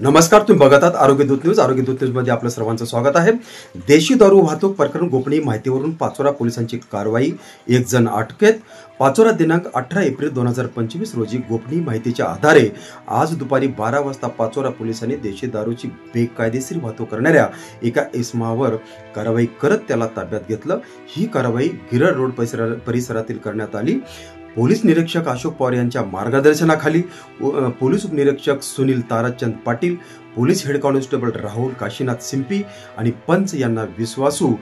नमस्कार, तुम्ही बघत आहात आरोग्य दूत न्यूज. आरोग्य दूत न्यूज मध्ये आपलं सर्वांचं स्वागत आहे. देशी दारू वाहतूक प्रकरण गोपनीय माहितीवरून पाचोरा पोलिसांची कारवाई, एक जण अटकेत. पाचोरा दिनांक 18 एप्रिल 2025 रोजी गोपनीय माहितीच्या आधारे आज दुपारी 12 वाजता पाचोरा पोलिसांनी देशी दारूची बेकायदेशीर वाहतूक करणाऱ्या एका इसमावर कारवाई करत त्याला ताब्यात घेतलं. ही कारवाई गिरड रोड परिसरातील करण्यात आली. पोलीस निरीक्षक अशोक पवार यांच्या मार्गदर्शनाखाली पोलीस उपनिरीक्षक Sunil Tarachand Patil, police head constable Rahul Kashinath Simpy आणि पंच यांना विश्वासू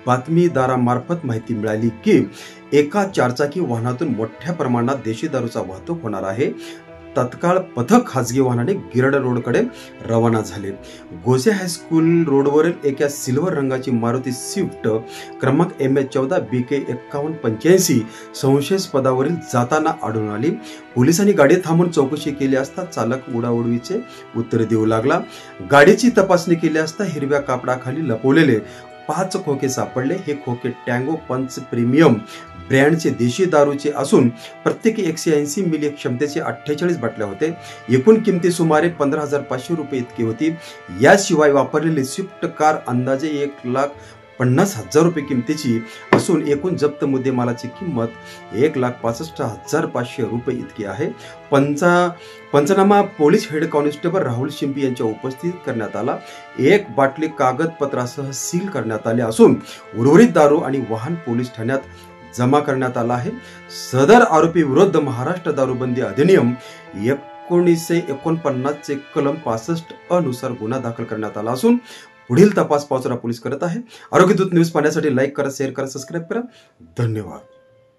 बातमीदारामार्फत माहिती मिळाली की एका चारचाकी वाहनातून मोठ्या प्रमाणात देशी दारूचा वाहतूक होणार आहे. तत्काळ पथक खासगी वाहनाने गिरड रोडकडे रवाना झाले. गोसे हायस्कूल रोडवरील एका सिल्वर रंगाची मारुती स्विफ्ट क्रमांक MH14 BK 5185 संशयास्पदावरील जाताना आढळून आली. पोलिसांनी गाडी थांबून चौकशी केली असता चालक उडाउडवीचे उत्तर देऊ लागला. गाडीची तपासणी केली असता हिरव्या कापडाखाली लपवलेले 5 खोके सापडले. हे खोके टँगो पंच प्रीमियम ब्रँडचे देशी दारूचे असून प्रत्येकी 180 मिली क्षमतेचे 48 बाटल्या होते. एकूण किमती सुमारे 15,500 रुपये इतकी होती. याशिवाय वापरलेली स्विफ्ट कार अंदाजे 1,50,000 रुपये किमतीची असून एकूण जप्त मुद्देमालाची किंमत 1,65,500 रुपये इतकी आहे. पंचनामा पोलीस हेड कॉन्स्टेबल राहुल शिंपी यांच्या उपस्थितीत करण्यात आला. एक बाटली कागदपत्रासह सील करण्यात आले असून उर्वरित दारू आणि वाहन पोलीस ठाण्यात जमा करण्यात आला आहे. सदर आरोपी विरुद्ध महाराष्ट्र दारूबंदी अधिनियम 1949 चे कलम 65 नुसार गुन्हा दाखल करण्यात आला असून पुढील तपास पाचोरा पोलीस करत आहे. आरोग्य दूत न्यूज पाहण्यासाठी लाईक करा, शेअर करा, सबस्क्राईब करा. धन्यवाद.